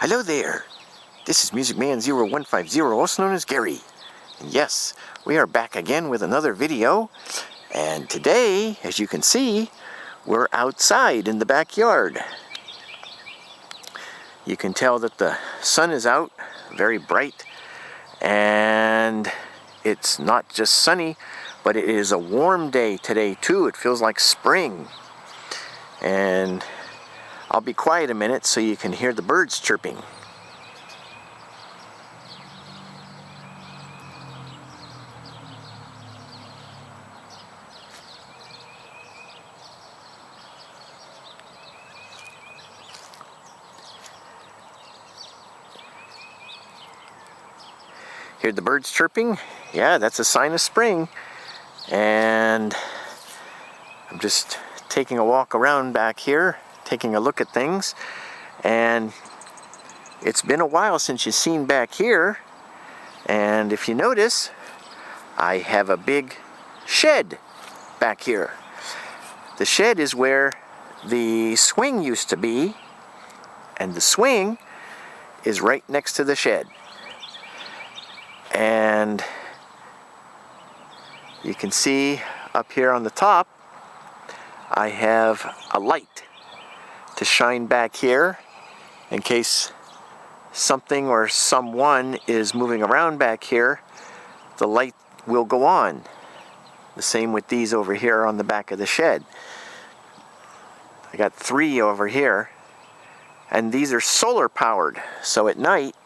Hello there, this is MusicMan0150, also known as Gary. And yes, we are back again with another video. And today, as you can see, we're outside in the backyard. You can tell that the sun is out, very bright. And it's not just sunny, but it is a warm day today too. It feels like spring. And I'll be quiet a minute so you can hear the birds chirping. Hear the birds chirping? Yeah, that's a sign of spring. And I'm just taking a walk around back here, taking a look at things. And it's been a while since you've seen back here. And if you notice, I have a big shed back here. The shed is where the swing used to be, and the swing is right next to the shed. And you can see up here on the top, I have a light to shine back here in case something or someone is moving around back here. The light will go on. The same with these over here on the back of the shed. I got 3 over here, and these are solar powered, so at night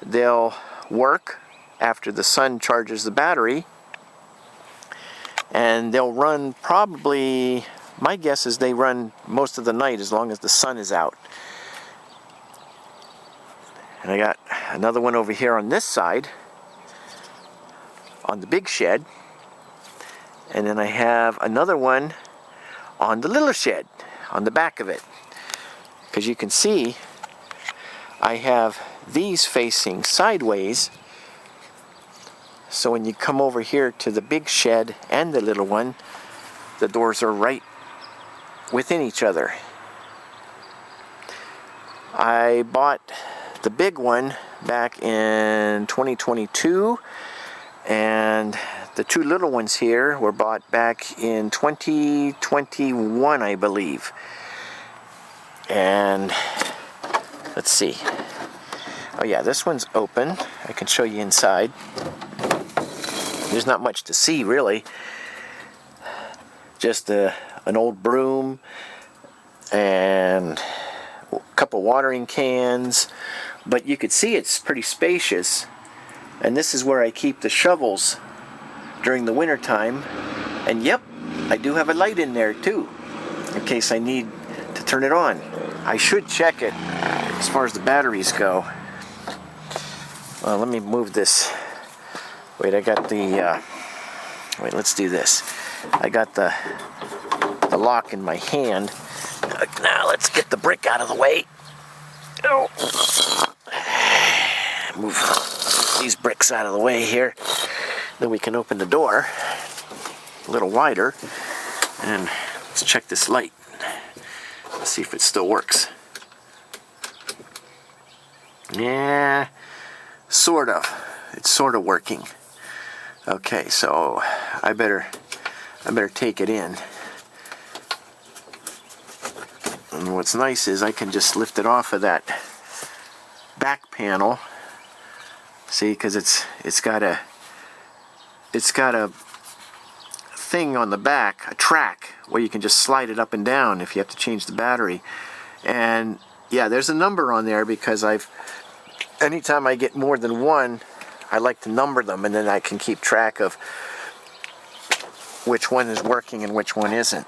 they'll work after the sun charges the battery, and they'll run probably, my guess is they run most of the night as long as the sun is out. And I got another one over here on this side on the big shed, and then I have another one on the little shed on the back of it, because you can see I have these facing sideways. So when you come over here to the big shed and the little one, the doors are right within each other. I bought the big one back in 2022, and the 2 little ones here were bought back in 2021, I believe. And let's see. Oh yeah, this one's open. I can show you inside. There's not much to see, really. Just an old broom and a couple watering cans. But you could see it's pretty spacious. And this is where I keep the shovels during the winter time. And yep, I do have a light in there too, in case I need to turn it on. I should check it as far as the batteries go. Well, let me move this. Wait, I got the, wait, let's do this. I got the lock in my hand. Now let's get the brick out of the way. Oh. Move these bricks out of the way here. Then we can open the door a little wider. And let's check this light. Let's see if it still works. Yeah, sort of. It's sort of working. Okay, so I better take it in. And what's nice is I can just lift it off of that back panel. See, because it's got a thing on the back, a track where you can just slide it up and down if you have to change the battery. And yeah, there's a number on there because anytime I get more than one, I like to number them, and then I can keep track of which one is working and which one isn't.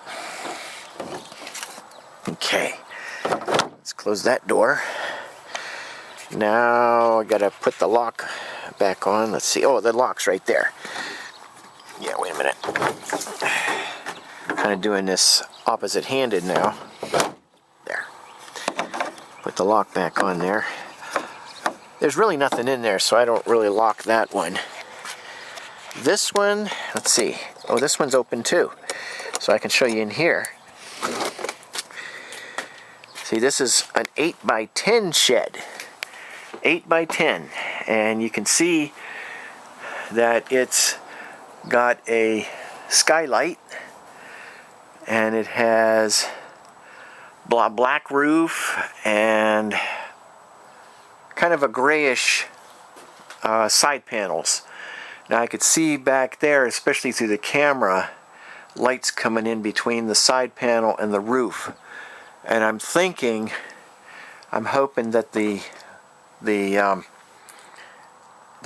Okay, let's close that door. Now I gotta put the lock back on. Let's see. Oh, the lock's right there. Yeah, wait a minute. Kind of doing this opposite-handed now. There. Put the lock back on there. There's really nothing in there, so I don't really lock that one. This one, let's see. Oh, this one's open too. So I can show you in here. See, this is an 8x10 shed. 8 by 10, and you can see that it's got a skylight, and it has black roof and kind of a grayish side panels. Now I could see back there, especially through the camera, lights coming in between the side panel and the roof, and I'm hoping that the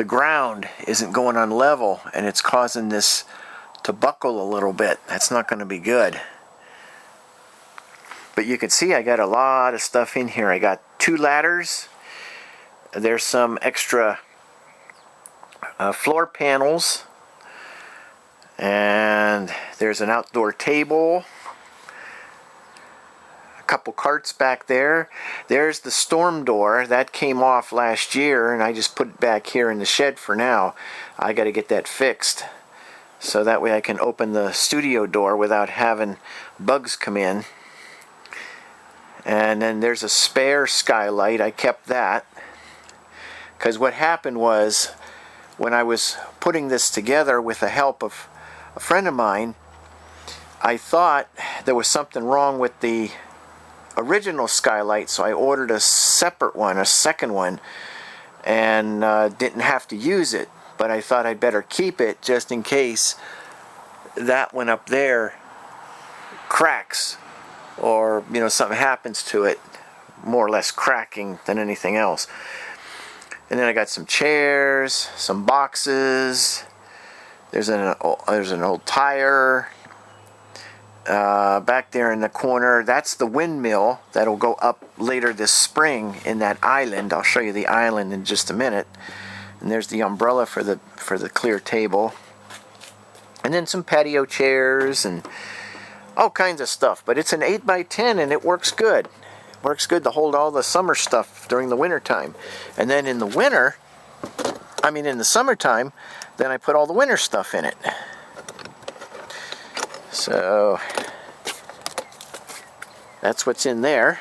ground isn't going on level and it's causing this to buckle a little bit. That's not going to be good. But you can see I got a lot of stuff in here. I got 2 ladders. There's some extra floor panels. And there's an outdoor table. A couple carts back there. There's the storm door. That came off last year, and I just put it back here in the shed for now. I got to get that fixed, so that way I can open the studio door without having bugs come in. And then there's a spare skylight. I kept that, because what happened was, when I was putting this together with the help of a friend of mine, I thought there was something wrong with the original skylight, so I ordered a separate one, a second one, and didn't have to use it. But I thought I'd better keep it just in case that one up there cracks, or something happens to it, more or less cracking than anything else. And then I got some chairs, some boxes. There's an old tire back there in the corner. That's the windmill that'll go up later this spring in that island. I'll show you the island in just a minute. And there's the umbrella for the clear table. And then some patio chairs and all kinds of stuff. But it's an 8 by 10 and it works good. It works good to hold all the summer stuff during the winter time. And then in the summertime, then I put all the winter stuff in it. So that's what's in there.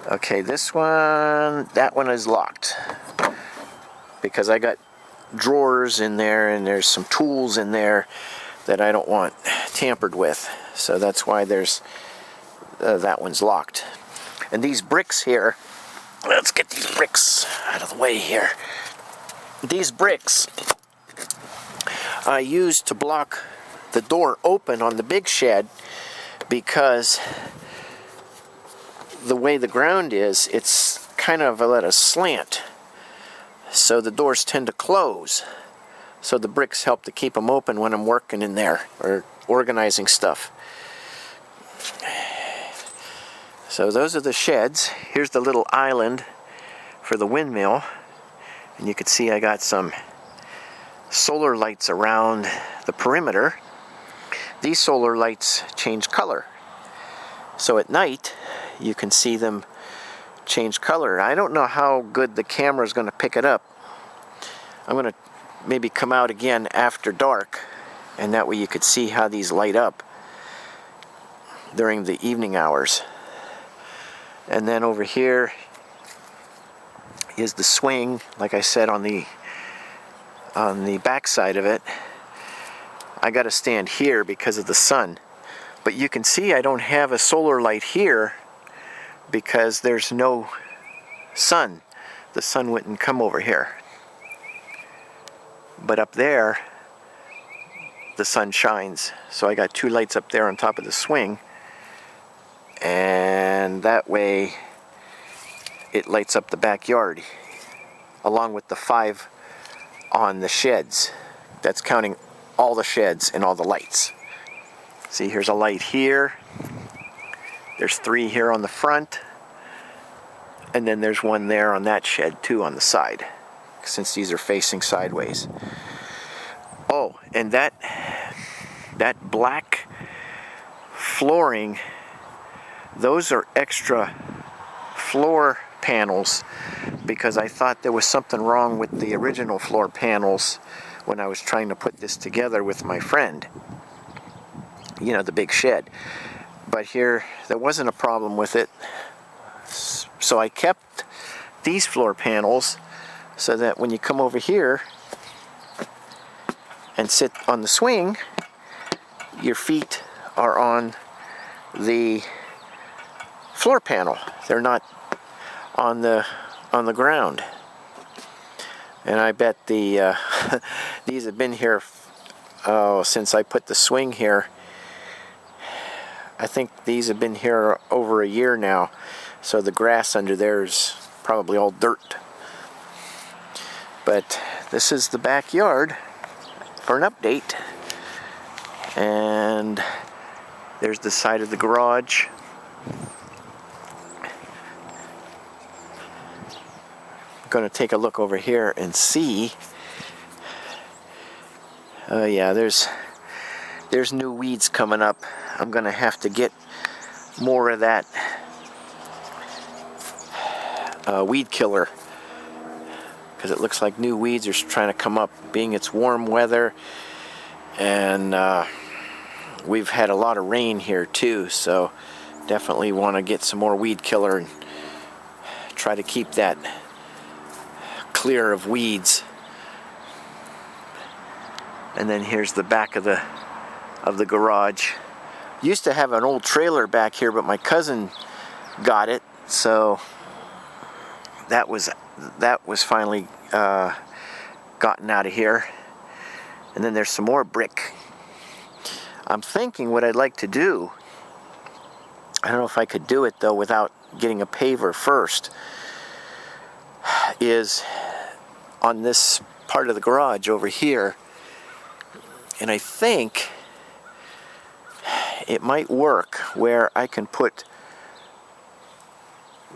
Okay, that one is locked, because I got drawers in there and there's some tools in there that I don't want tampered with. So that's why there's that one's locked. And these bricks here, let's get these bricks out of the way here. These bricks I used to block the door open on the big shed, because the way the ground is, it's kind of at a slant, so the doors tend to close. So the bricks help to keep them open when I'm working in there or organizing stuff. So those are the sheds. Here's the little island for the windmill. And you can see I got some solar lights around the perimeter. These solar lights change color. So at night, you can see them change color. I don't know how good the camera is going to pick it up. I'm going to maybe come out again after dark, and that way you could see how these light up during the evening hours. And then over here is the swing, like I said, on the back side of it. I got to stand here because of the sun, but you can see I don't have a solar light here because there's no sun. The sun wouldn't come over here. But up there, the sun shines. So I got 2 lights up there on top of the swing, and that way it lights up the backyard, along with the 5 on the sheds. That's counting all the sheds and all the lights. See, here's a light here. There's 3 here on the front. And then there's 1 there on that shed too on the side, since these are facing sideways. Oh, and that black flooring, those are extra floor panels, because I thought there was something wrong with the original floor panels when I was trying to put this together with my friend, the big shed. But here there wasn't a problem with it, so I kept these floor panels so that when you come over here and sit on the swing, your feet are on the floor panel. They're not on the ground. And I bet the these have been here since I put the swing here. I think these have been here over a year now, so the grass under there is probably all dirt. But this is the backyard for an update. And there's the side of the garage. I'm going to take a look over here and see. Oh yeah, there's new weeds coming up. I'm going to have to get more of that weed killer, because it looks like new weeds are trying to come up, being it's warm weather, and we've had a lot of rain here too, so definitely want to get some more weed killer and try to keep that clear of weeds. And then here's the back of the garage. Used to have an old trailer back here, but my cousin got it, so that was finally gotten out of here. And then there's some more brick. I'm thinking what I'd like to do, I don't know if I could do it though without getting a paver first, is on this part of the garage over here. And I think it might work where I can put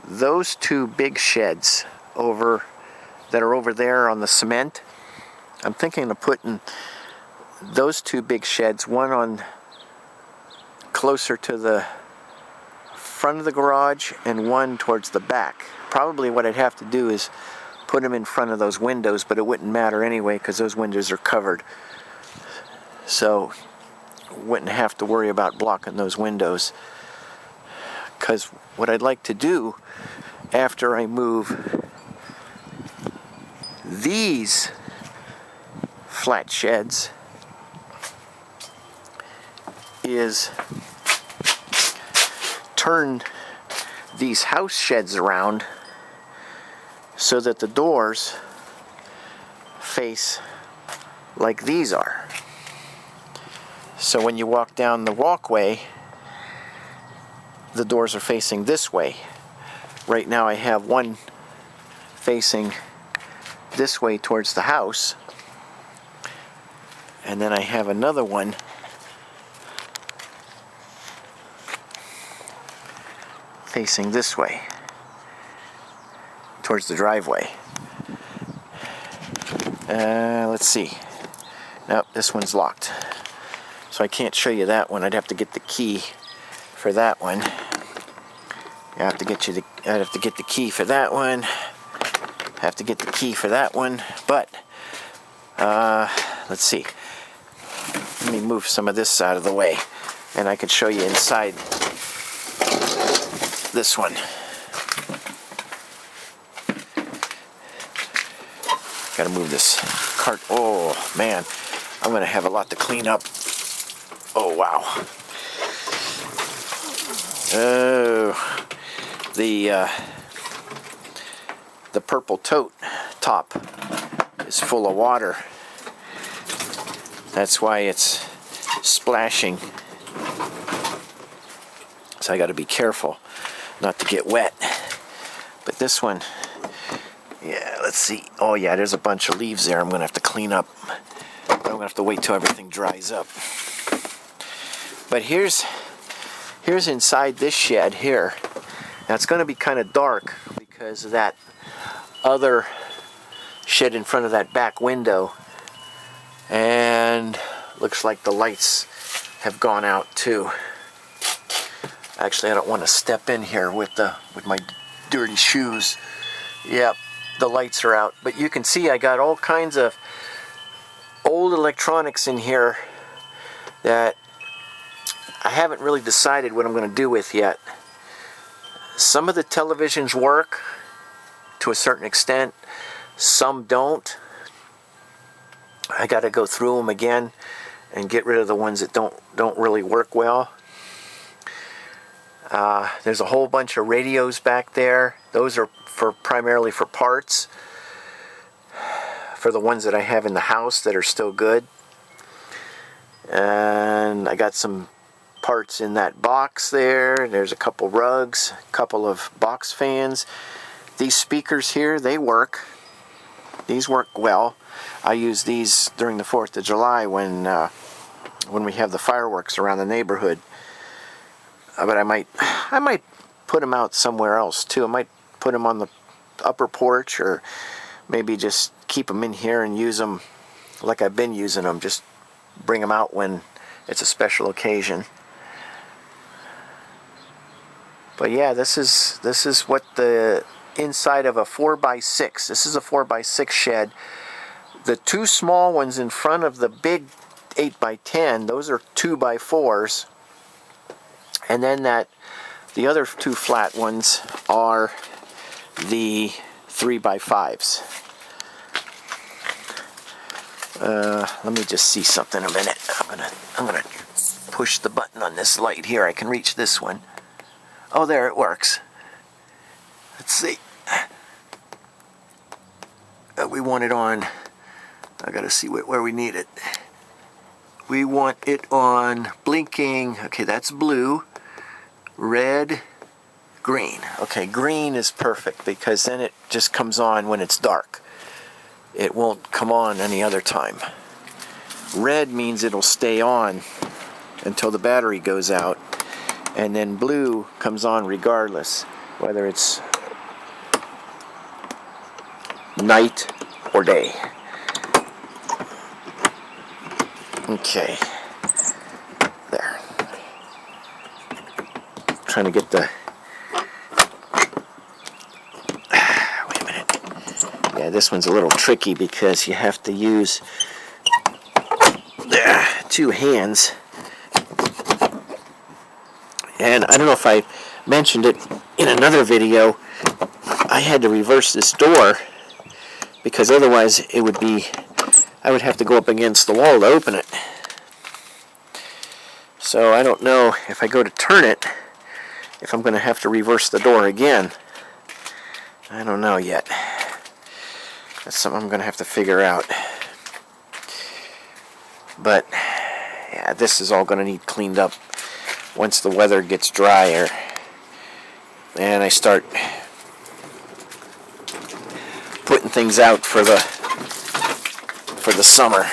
those two big sheds over that are over there on the cement. I'm thinking of putting those two big sheds, one on closer to the front of the garage and one towards the back. Probably what I'd have to do is put them in front of those windows, but it wouldn't matter anyway because those windows are covered. So wouldn't have to worry about blocking those windows. Because what I'd like to do after I move these flat sheds is turn these house sheds around so that the doors face like these are. So when you walk down the walkway, the doors are facing this way. Right now I have one facing this way towards the house, and then I have another one facing this way towards the driveway. Let's see. Nope, this one's locked. So I can't show you that one. I'd have to get the key for that one. I'd have to get the key for that one. Have to get the key for that one. But let's see. Let me move some of this out of the way, and I could show you inside this one. Gotta move this cart. Oh man, I'm gonna have a lot to clean up. Oh wow. Oh, the purple tote top is full of water. That's why it's splashing. So I got to be careful not to get wet. But this one, yeah, let's see. Oh yeah, there's a bunch of leaves there I'm going to have to clean up. I'm going to have to wait till everything dries up. But here's inside this shed here. Now it's going to be kind of dark because of that other shed in front of that back window. And looks like the lights have gone out too. Actually, I don't want to step in here with my dirty shoes. Yep, the lights are out. But you can see I got all kinds of old electronics in here that I haven't really decided what I'm going to do with yet. Some of the televisions work to a certain extent. Some don't. I got to go through them again and get rid of the ones that don't really work well. There's a whole bunch of radios back there. Those are primarily for parts, for the ones that I have in the house that are still good. And I got some parts in that box there. There's a couple rugs, a couple of box fans. These speakers here, they work. These work well. I use these during the 4th of July when we have the fireworks around the neighborhood. But I might put them out somewhere else too. I might put them on the upper porch, or maybe just keep them in here and use them like I've been using them. Just bring them out when it's a special occasion. But yeah, this is what the inside of a 4x6. This is a 4x6 shed. The two small ones in front of the big 8x10, those are 2x4s. And then the other two flat ones are the 3x5s. Let me just see something a minute. I'm gonna push the button on this light here. I can reach this one. Oh, there, it works. Let's see. We want it on. I gotta see where we need it. We want it on blinking. Okay, that's blue. Red, green. Okay, green is perfect because then it just comes on when it's dark. It won't come on any other time. Red means it'll stay on until the battery goes out. And then blue comes on regardless, whether it's night or day. Okay. There. Trying to get the... Wait a minute. Yeah, this one's a little tricky because you have to use two hands. And I don't know if I mentioned it in another video, I had to reverse this door because otherwise it would be, I would have to go up against the wall to open it. So I don't know if I go to turn it, if I'm going to have to reverse the door again. I don't know yet. That's something I'm going to have to figure out. But yeah, this is all going to need cleaned up once the weather gets drier and I start putting things out for the summer.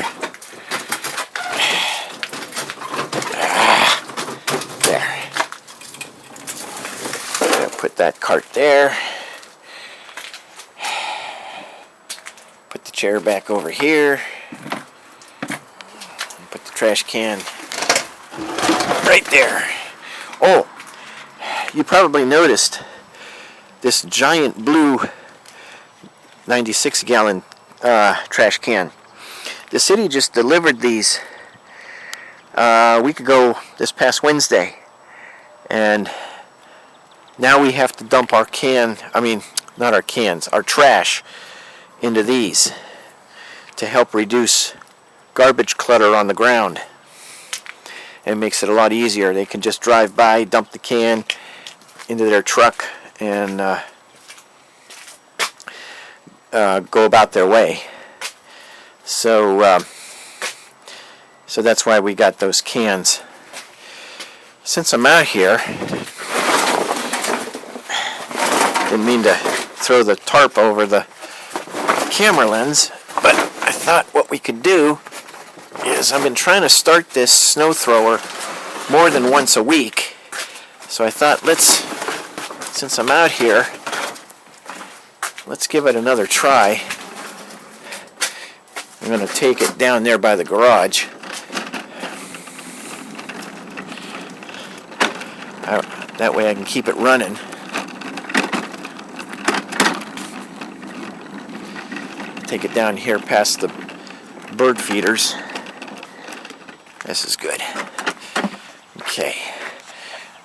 There. I'm gonna put that cart there. Put the chair back over here. Put the trash can right there. Oh, you probably noticed this giant blue 96-gallon trash can. The city just delivered these a week ago, this past Wednesday, and now we have to dump our not our cans, our trash into these to help reduce garbage clutter on the ground. And it makes it a lot easier. They can just drive by, dump the can into their truck, and go about their way. So that's why we got those cans. Since I'm out here, didn't mean to throw the tarp over the camera lens, but I thought what we could do is I've been trying to start this snow thrower more than once a week. So I thought, since I'm out here, let's give it another try. I'm going to take it down there by the garage. That way I can keep it running. Take it down here past the bird feeders. This is good. Okay.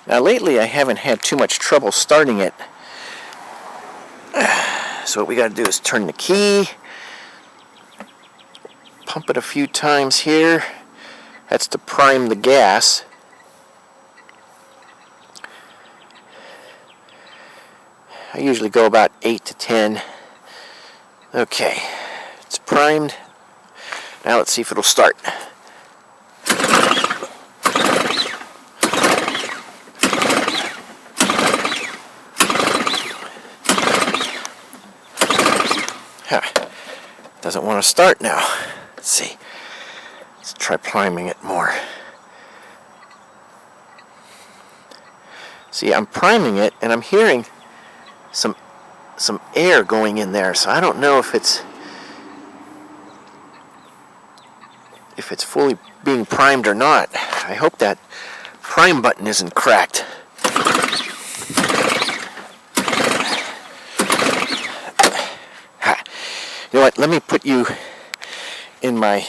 Now lately I haven't had too much trouble starting it. So what we got to do is turn the key, pump it a few times here. That's to prime the gas. I usually go about 8 to 10. Okay, it's primed. Now let's see if it'll start. Doesn't want to start now. Let's see. Let's try priming it more. See, I'm priming it and I'm hearing some air going in there, so I don't know if it's fully being primed or not. I hope that prime button isn't cracked. You know what? Let me put you in my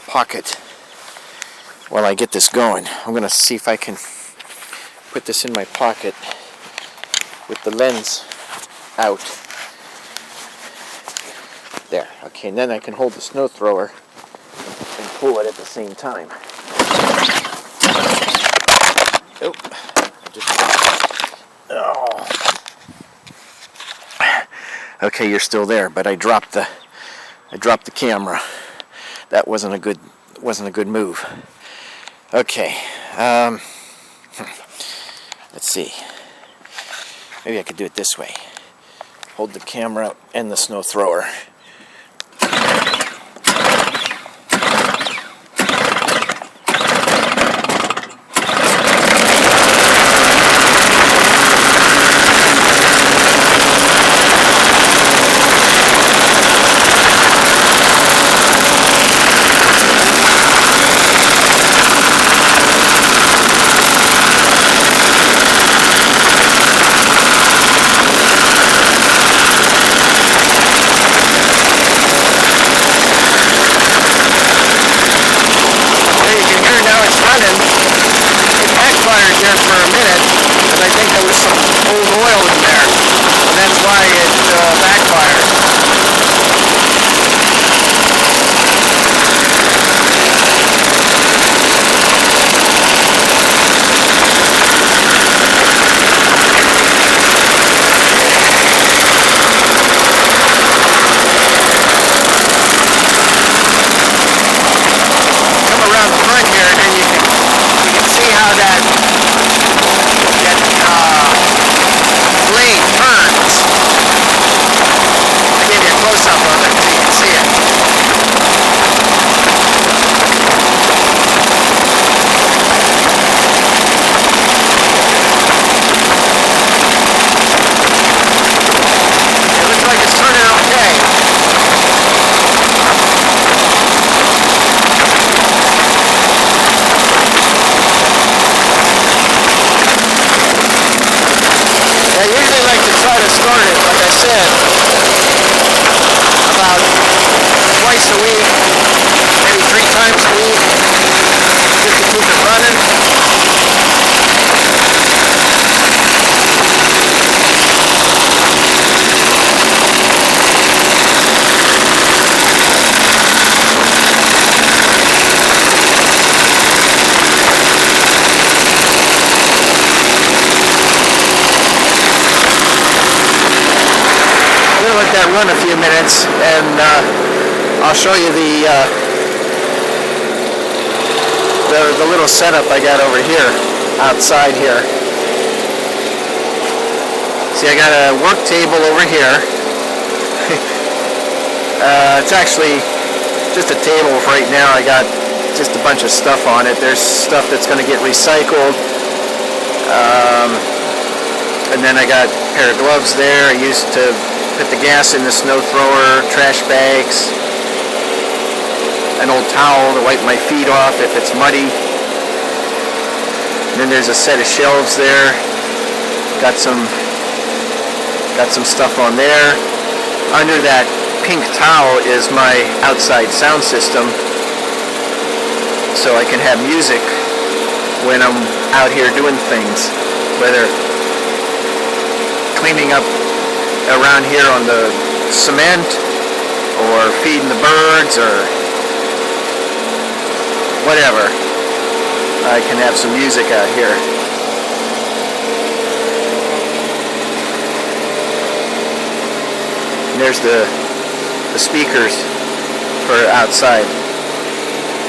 pocket while I get this going. I'm going to see if I can put this in my pocket with the lens out. There. Okay, and then I can hold the snow thrower and pull it at the same time. Oh. Okay, you're still there, but I dropped the camera. That wasn't a good move. Okay. Let's see. Maybe I could do it this way. Hold the camera and the snow thrower. Run a few minutes, and I'll show you the little setup I got over here, outside here. See, I got a work table over here. It's actually just a table right now. I got just a bunch of stuff on it. There's stuff that's going to get recycled. And then I got a pair of gloves there. I used to put the gas in the snow thrower, trash bags, an old towel to wipe my feet off if it's muddy. And then there's a set of shelves there. Got some stuff on there. Under that pink towel is my outside sound system, so I can have music when I'm out here doing things, whether cleaning up around here on the cement, or feeding the birds, or whatever, I can have some music out here. And there's the speakers for outside.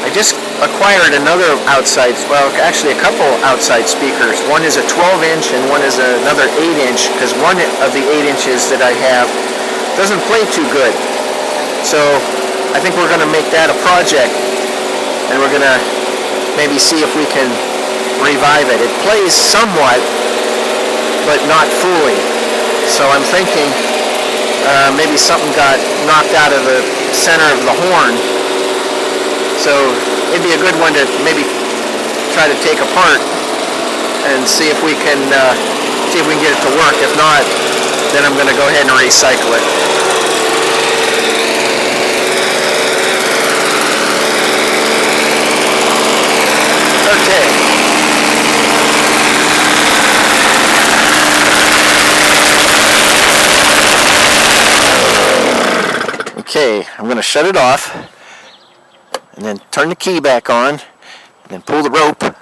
I just acquired another outside, well, actually a couple outside speakers. One is a 12-inch and one is another 8-inch, because one of the 8 inches that I have doesn't play too good. So I think we're going to make that a project, and we're going to maybe see if we can revive it. It plays somewhat, but not fully. So I'm thinking maybe something got knocked out of the center of the horn. So it'd be a good one to maybe try to take apart and see if we can get it to work. If not, then I'm going to go ahead and recycle it. Okay, I'm going to shut it off, and then turn the key back on, and then pull the rope. And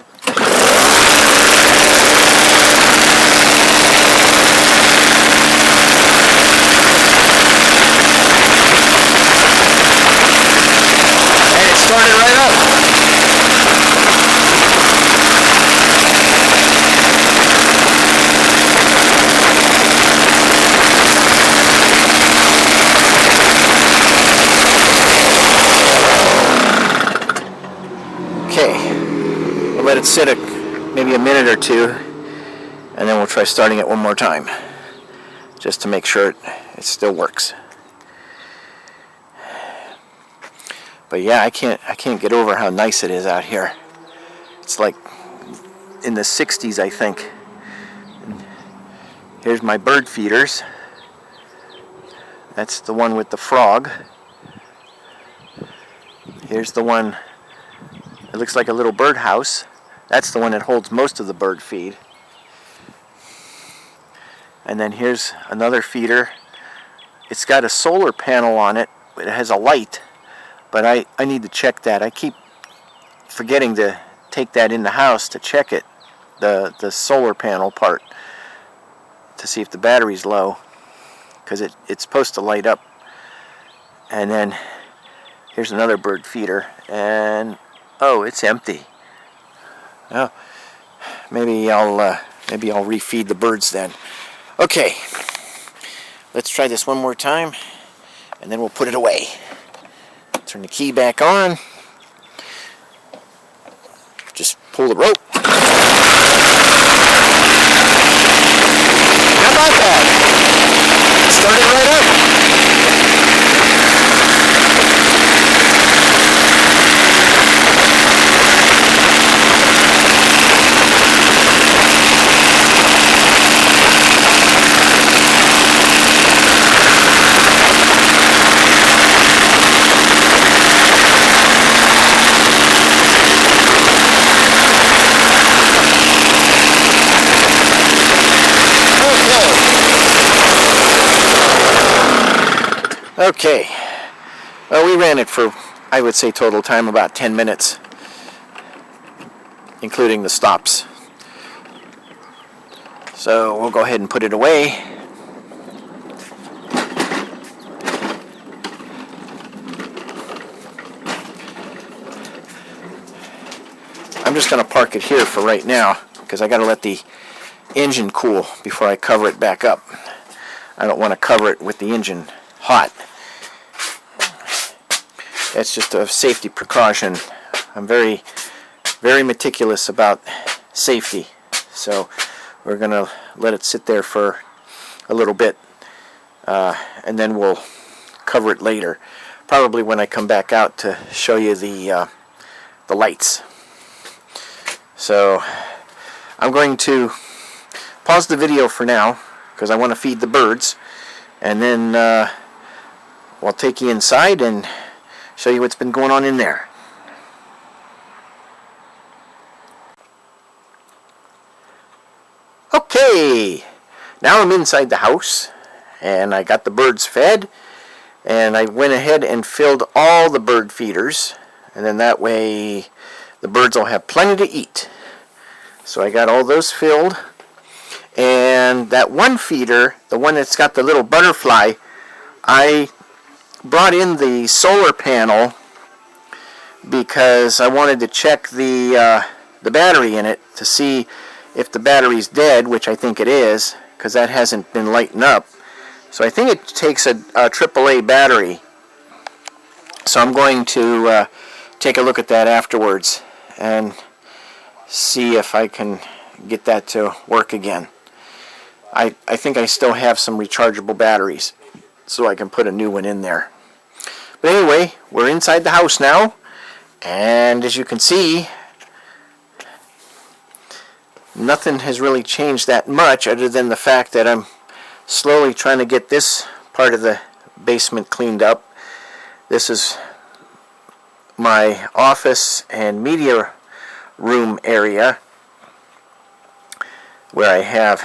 it started right up. Okay, we'll let it sit maybe a minute or two, and then we'll try starting it one more time, just to make sure it still works. But yeah, I can't get over how nice it is out here. It's like in the 60s, I think. Here's my bird feeders. That's the one with the frog. Here's the one. It looks like a little birdhouse. That's the one that holds most of the bird feed. And then here's another feeder. It's got a solar panel on it. It has a light, but I need to check that. I keep forgetting to take that in the house to check it, the solar panel part, to see if the battery's low, because it's supposed to light up. And then here's another bird feeder, and oh, it's empty. Oh, maybe I'll refeed the birds then. Okay, let's try this one more time, and then we'll put it away. Turn the key back on. Just pull the rope. How about that? It started right up. Okay, well, we ran it for, I would say, total time about 10 minutes, including the stops. So we'll go ahead and put it away. I'm just going to park it here for right now, because I got to let the engine cool before I cover it back up. I don't want to cover it with the engine hot. That's just a safety precaution. I'm very, very meticulous about safety. So we're going to let it sit there for a little bit, and then we'll cover it later. Probably when I come back out to show you the lights. So I'm going to pause the video for now, because I want to feed the birds, and then I'll take you inside and show you what's been going on in there. Okay, now I'm inside the house, and I got the birds fed, and I went ahead and filled all the bird feeders, and then that way the birds will have plenty to eat. So I got all those filled, and that one feeder, the one that's got the little butterfly, I brought in the solar panel because I wanted to check the battery in it to see if the battery's dead, which I think it is, because that hasn't been lighting up. So I think it takes a AAA battery. So I'm going to take a look at that afterwards and see if I can get that to work again. I think I still have some rechargeable batteries, so I can put a new one in there. But anyway, we're inside the house now, and as you can see, nothing has really changed that much other than the fact that I'm slowly trying to get this part of the basement cleaned up. This is my office and media room area where I have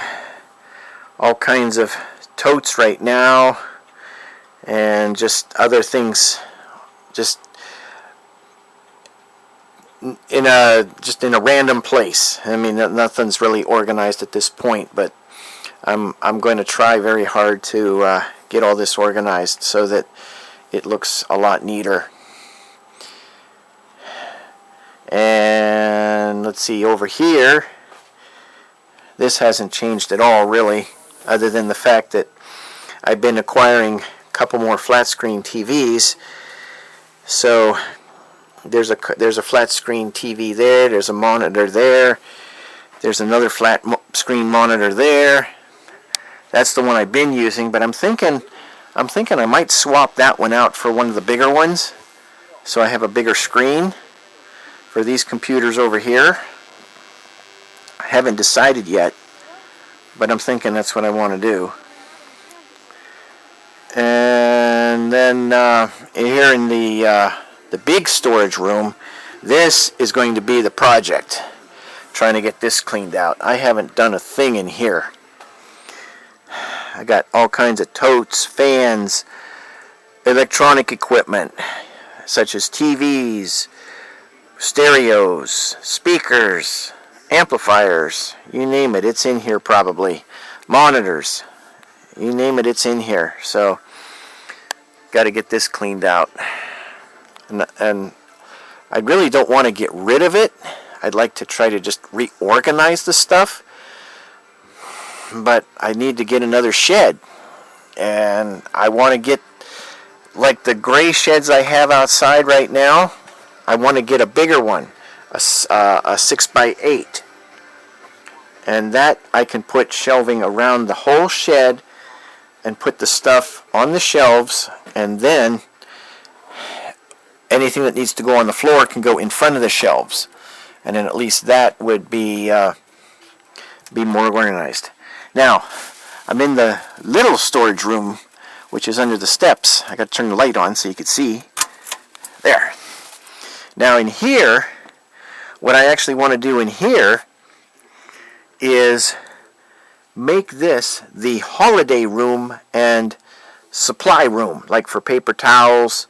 all kinds of totes right now and just other things just in a random place. I mean, nothing's really organized at this point, but I'm going to try very hard to get all this organized so that it looks a lot neater. And let's see, over here, this hasn't changed at all really, other than the fact that I've been acquiring a couple more flat screen TVs. So there's a flat screen TV there, there's a monitor there, there's another flat screen monitor there. That's the one I've been using, but I'm thinking I might swap that one out for one of the bigger ones, so I have a bigger screen for these computers over here. I haven't decided yet, but I'm thinking that's what I want to do. And then here in the big storage room, this is going to be the project, trying to get this cleaned out. I haven't done a thing in here. I got all kinds of totes, fans, electronic equipment such as TVs, stereos, speakers, amplifiers, you name it, it's in here probably. Monitors, you name it, it's in here. So got to get this cleaned out. And I really don't want to get rid of it. I'd like to try to just reorganize the stuff. But I need to get another shed. And I want to get, like the gray sheds I have outside right now, I want to get a bigger one, a 6x8. And that I can put shelving around the whole shed and put the stuff on the shelves, and then anything that needs to go on the floor can go in front of the shelves. And then at least that would be more organized. Now, I'm in the little storage room, which is under the steps. I got to turn the light on so you can see. There. Now in here, what I actually want to do in here is make this the holiday room and supply room, like for paper towels,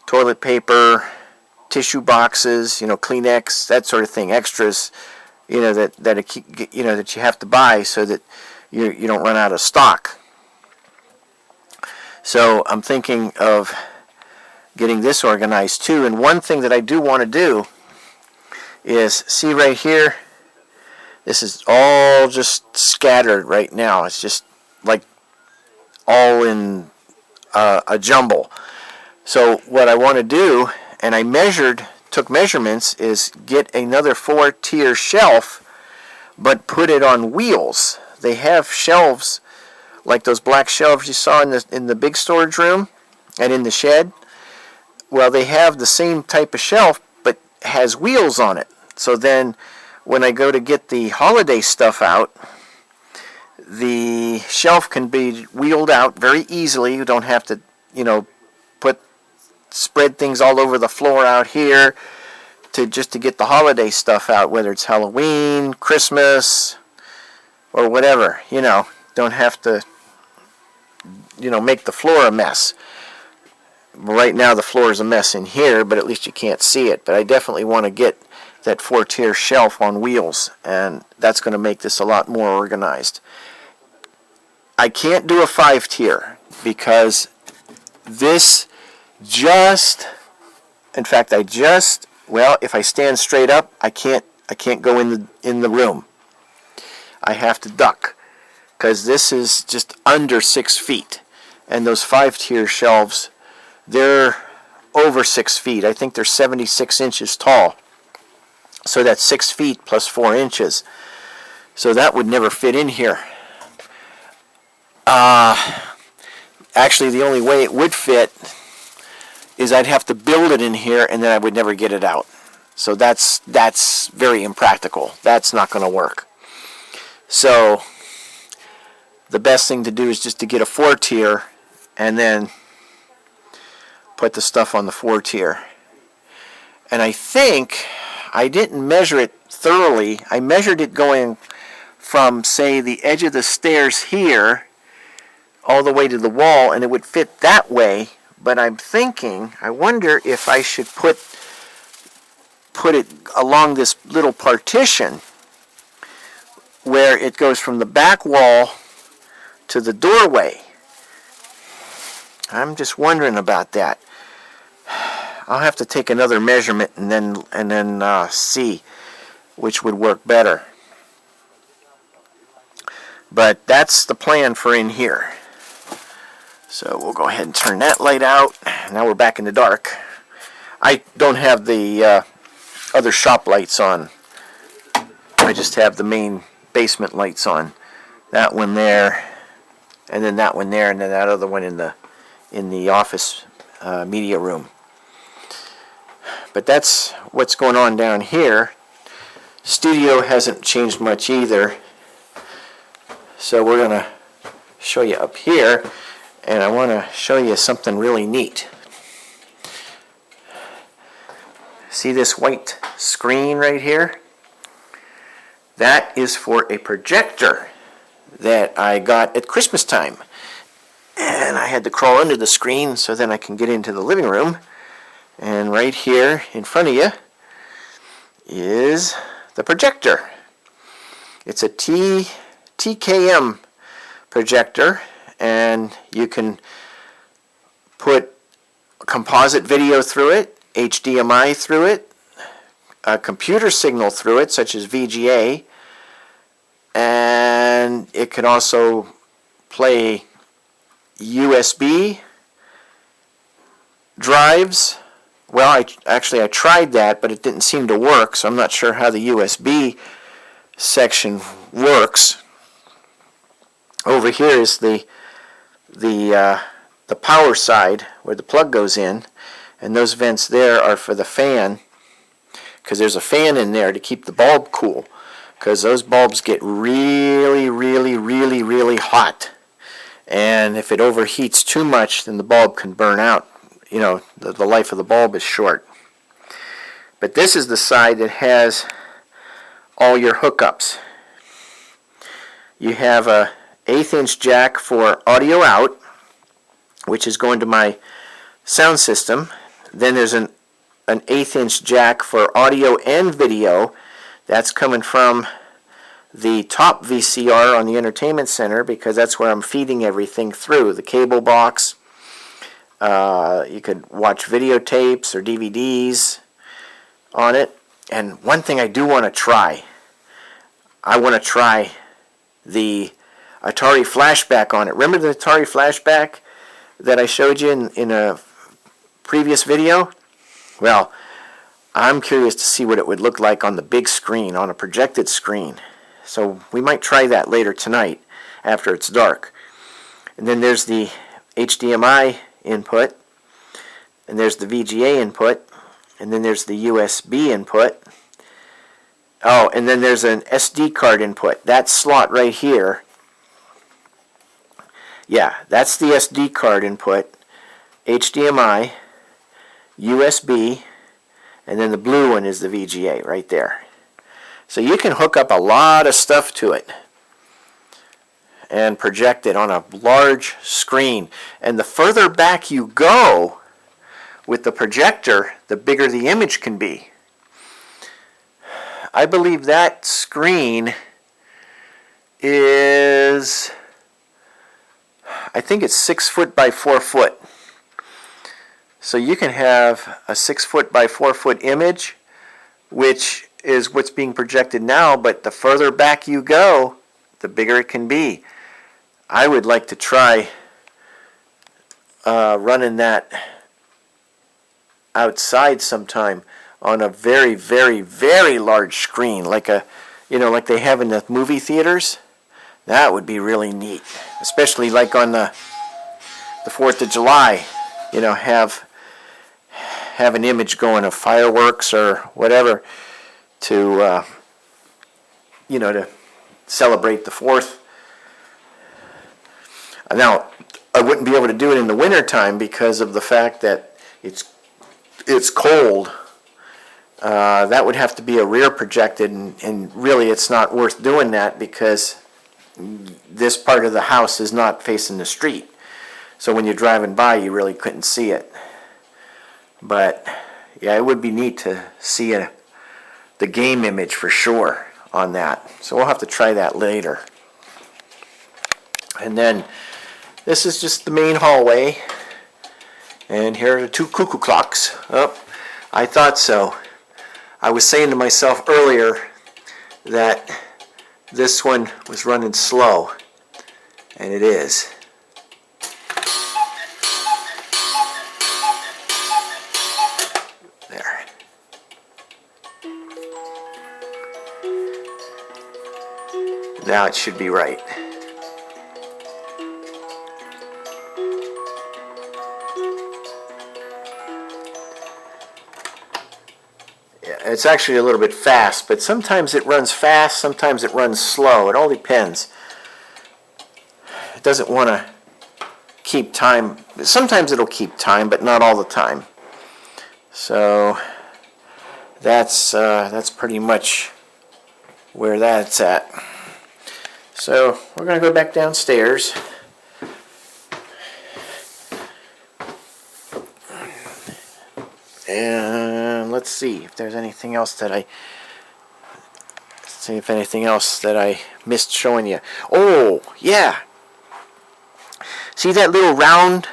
toilet paper, tissue boxes, Kleenex, that sort of thing, extras, that you have to buy so that you don't run out of stock. So I'm thinking of getting this organized too. And one thing that I do want to do is, see right here, this is all just scattered right now. It's just like all in a jumble. So what I want to do, and I took measurements, is get another 4-tier shelf, but put it on wheels. They have shelves like those black shelves you saw in the big storage room and in the shed. Well, they have the same type of shelf, but has wheels on it. So then when I go to get the holiday stuff out, the shelf can be wheeled out very easily. You don't have to, spread things all over the floor out here to get the holiday stuff out, whether it's Halloween, Christmas, or whatever. Don't have to make the floor a mess. Right now the floor is a mess in here, but at least you can't see it. But I definitely want to get that 4-tier shelf on wheels, and that's going to make this a lot more organized. I can't do a 5-tier because this in fact, if I stand straight up, I can't go in the room. I have to duck because this is just under 6 feet, and those 5-tier shelves, they're over 6 feet. I think they're 76 inches tall. So that's 6 feet plus 4 inches. So that would never fit in here. Actually, the only way it would fit is I'd have to build it in here, and then I would never get it out. So that's very impractical. That's not going to work. So the best thing to do is just to get a 4-tier and then put the stuff on the 4-tier. And I think I didn't measure it thoroughly. I measured it going from, say, the edge of the stairs here all the way to the wall, and it would fit that way. But I'm thinking, I wonder if I should put it along this little partition where it goes from the back wall to the doorway. I'm just wondering about that. I'll have to take another measurement and then see which would work better. But that's the plan for in here. So we'll go ahead and turn that light out. Now we're back in the dark. I don't have the other shop lights on. I just have the main basement lights on. That one there, and then that one there, and then that other one in the office media room. But that's what's going on down here. Studio hasn't changed much either. So we're going to show you up here, and I want to show you something really neat. See this white screen right here? That is for a projector that I got at Christmas time. And I had to crawl under the screen so then I can get into the living room. And right here in front of you is the projector. It's a TKM projector, and you can put composite video through it, HDMI through it, a computer signal through it, such as VGA, and it can also play USB drives. Well, I tried that, but it didn't seem to work, so I'm not sure how the USB section works. Over here is the power side where the plug goes in, and those vents there are for the fan, because there's a fan in there to keep the bulb cool, because those bulbs get really, really, really, really hot, and if it overheats too much, then the bulb can burn out. You know, the life of the bulb is short. But this is the side that has all your hookups. You have a 1/8 inch jack for audio out, which is going to my sound system. Then there's an 1/8 inch jack for audio and video. That's coming from the top VCR on the entertainment center, because that's where I'm feeding everything through. The cable box. You could watch videotapes or DVDs on it. And one thing I do want to try, I want to try the Atari Flashback on it. Remember the Atari Flashback that I showed you in a previous video? Well, I'm curious to see what it would look like on the big screen, on a projected screen. So we might try that later tonight after it's dark. And then there's the HDMI input, and there's the VGA input, and then there's the USB input. Oh, and then there's an SD card input. That slot right here, yeah, that's the SD card input, HDMI, USB, and then the blue one is the VGA right there. So you can hook up a lot of stuff to it. and project it on a large screen. And the further back you go with the projector, the bigger the image can be. I believe that screen is, I think it's 6 foot by 4 foot. So you can have a 6 foot by 4 foot image, which is what's being projected now, but the further back you go, the bigger it can be. I would like to try running that outside sometime on a very, very, very large screen, like like they have in the movie theaters. That would be really neat, especially like on the 4th of July. Have an image going of fireworks or whatever to to celebrate the 4th. Now, I wouldn't be able to do it in the wintertime because of the fact that it's cold. That would have to be a rear projected, and really it's not worth doing that because this part of the house is not facing the street. So when you're driving by, you really couldn't see it. But yeah, it would be neat to see the game image for sure on that. So we'll have to try that later. And then this is just the main hallway. And here are the 2 cuckoo clocks. Oh, I thought so. I was saying to myself earlier that this one was running slow. And it is. There. Now it should be right. It's actually a little bit fast, but sometimes it runs fast, sometimes it runs slow. It all depends. It doesn't want to keep time. Sometimes it'll keep time, but not all the time. So that's pretty much where that's at. So we're going to go back downstairs. And let's see if there's anything else that I missed showing you. Oh, yeah. See that little round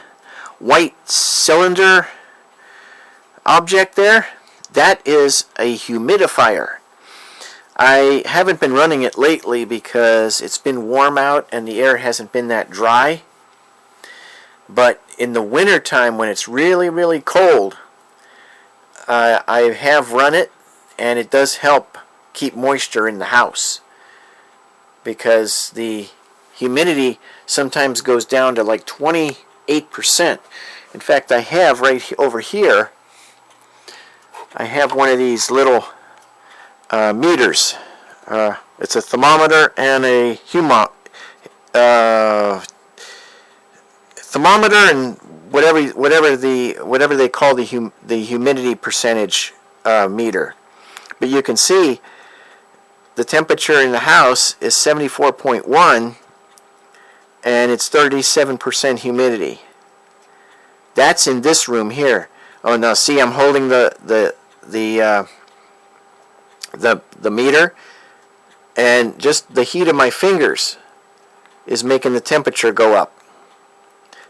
white cylinder object there? That is a humidifier. I haven't been running it lately because it's been warm out and the air hasn't been that dry. But in the wintertime when it's really, really cold, I have run it, and it does help keep moisture in the house because the humidity sometimes goes down to like 28%. In fact, I have right over here, I have one of these little meters. It's a thermometer and a thermometer and whatever they call the humidity percentage meter. But you can see the temperature in the house is 74.1 and it's 37% humidity. That's in this room here. Oh, now see, I'm holding the meter, and just the heat of my fingers is making the temperature go up.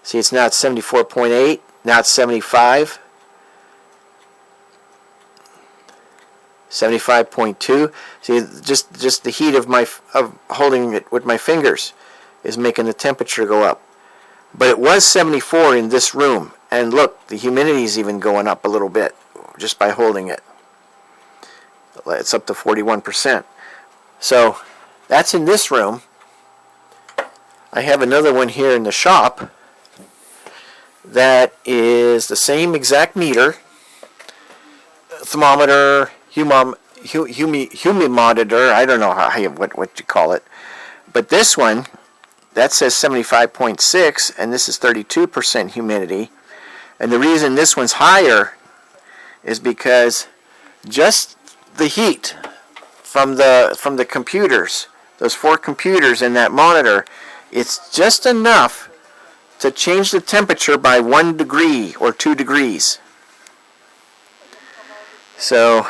See, it's now at 74.8. Now it's 75. 75.2. See, just the heat of holding it with my fingers is making the temperature go up. But it was 74 in this room, and look, the humidity is even going up a little bit just by holding it. It's up to 41%. So that's in this room. I have another one here in the shop that is the same exact meter, thermometer, humidor, I don't know what you call it. But this one, that says 75.6, and this is 32% humidity. And the reason this one's higher is because just the heat from the computers, those 4 computers in that monitor, It's just enough to change the temperature by 1 degree or 2 degrees. So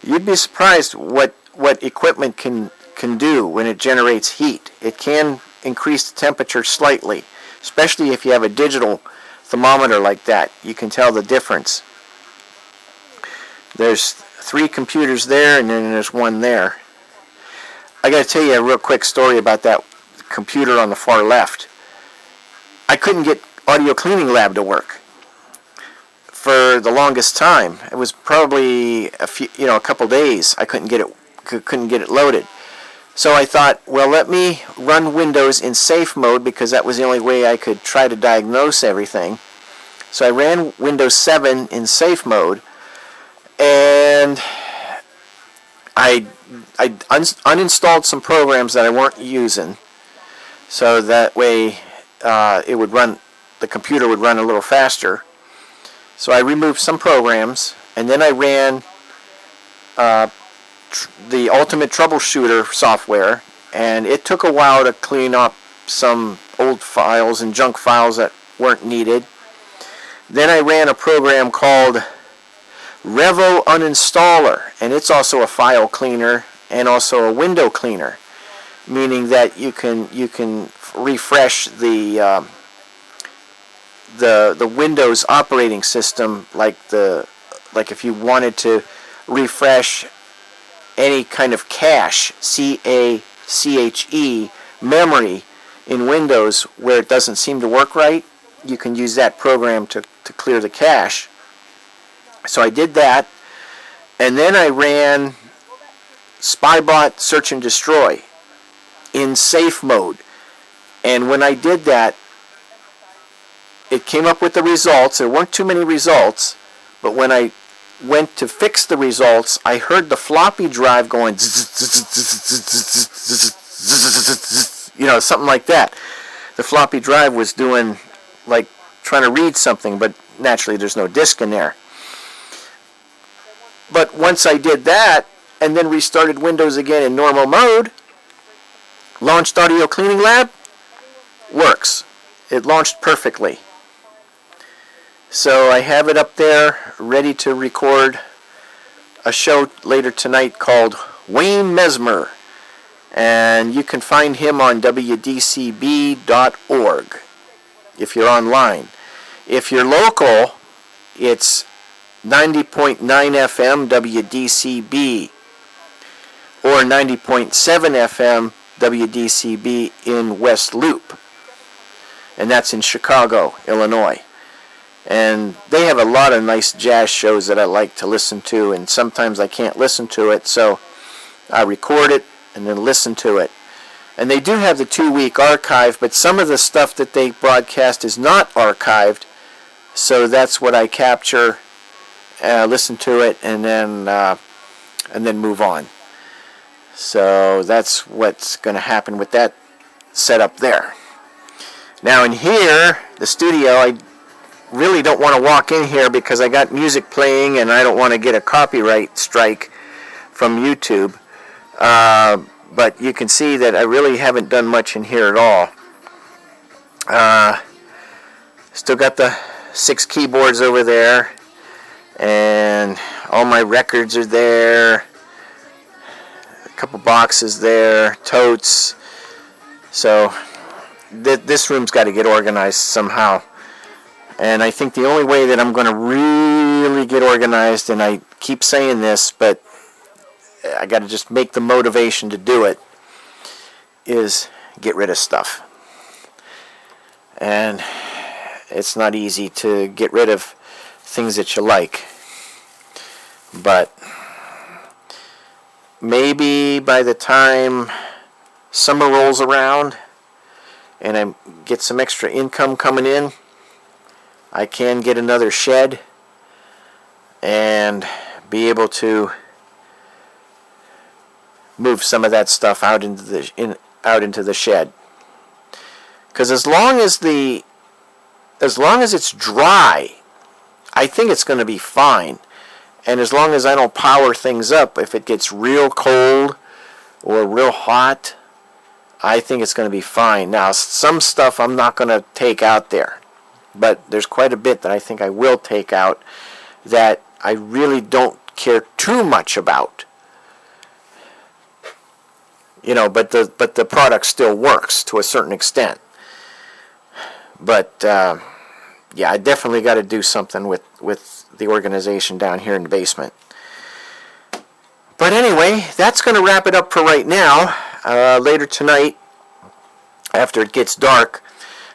you'd be surprised what equipment can do when it generates heat. It can increase the temperature slightly, especially if you have a digital thermometer like that. You can tell the difference. There's 3 computers there, and then there's one there. I got to tell you a real quick story about that computer on the far left. I couldn't get Audio Cleaning Lab to work for the longest time. It was probably a couple days. I couldn't get it loaded. So I thought, well, let me run Windows in safe mode, because that was the only way I could try to diagnose everything. So I ran Windows 7 in safe mode, and I uninstalled some programs that I weren't using, so that way the computer would run a little faster. So I removed some programs, and then I ran the Ultimate Troubleshooter software, and it took a while to clean up some old files and junk files that weren't needed. Then I ran a program called Revo Uninstaller, and it's also a file cleaner and also a window cleaner, meaning that you can refresh the Windows operating system, like if you wanted to refresh any kind of cache, C-A-C-H-E, memory in Windows where it doesn't seem to work right, you can use that program to clear the cache. So I did that, and then I ran Spybot Search and Destroy in safe mode. And when I did that, it came up with the results. There weren't too many results, but when I went to fix the results, I heard the floppy drive going, something like that. The floppy drive was doing, like, trying to read something, but naturally there's no disk in there. But once I did that, and then restarted Windows again in normal mode, launched Audio Cleaning Lab, works. It launched perfectly. So I have it up there ready to record a show later tonight called Wayne Mesmer, and you can find him on wdcb.org if you're online. If you're local, it's 90.9 FM WDCB or 90.7 FM WDCB in West Loop, and that's in Chicago, Illinois. And they have a lot of nice jazz shows that I like to listen to, and sometimes I can't listen to it, so I record it and then listen to it. And they do have the 2-week archive, but some of the stuff that they broadcast is not archived, so that's what I capture, listen to it, and then move on. So that's what's going to happen with that setup there. Now in here, the studio, I really don't want to walk in here because I got music playing and I don't want to get a copyright strike from YouTube. But you can see that I really haven't done much in here at all. Still got the 6 keyboards over there, and all my records are there. A couple boxes there, totes. So this room's got to get organized somehow. And I think the only way that I'm going to really get organized, and I keep saying this, but I got to just make the motivation to do it, is get rid of stuff. And it's not easy to get rid of things that you like. But maybe by the time summer rolls around and I get some extra income coming in, I can get another shed and be able to move some of that stuff out into the shed. Because as long as it's dry, I think it's going to be fine. And as long as I don't power things up, if it gets real cold or real hot, I think it's going to be fine. Now, some stuff I'm not going to take out there, but there's quite a bit that I think I will take out that I really don't care too much about. You know, but the product still works to a certain extent. But yeah, I definitely got to do something with the organization down here in the basement. But anyway, that's going to wrap it up for right now. Later tonight, after it gets dark,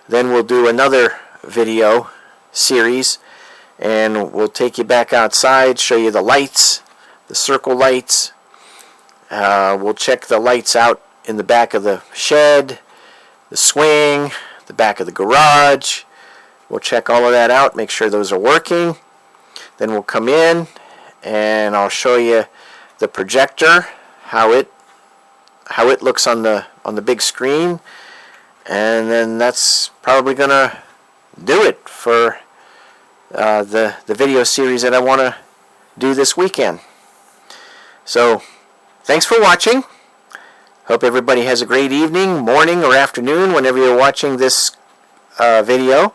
then we'll do another video series, and we'll take you back outside, show you the lights, the circle lights. We'll check the lights out in the back of the shed, the swing, the back of the garage. We'll check all of that out, make sure those are working. Then we'll come in and I'll show you the projector, how it looks on the big screen, and then that's probably gonna do it for the video series that I want to do this weekend. So thanks for watching. Hope everybody has a great evening, morning, or afternoon whenever you're watching this video.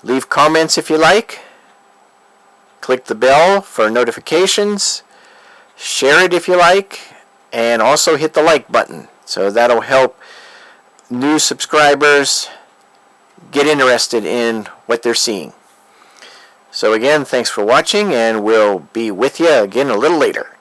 Leave comments if you like. Click the bell for notifications. Share it if you like. And also hit the like button. So that'll help new subscribers get interested in what they're seeing. So again, thanks for watching, and we'll be with you again a little later.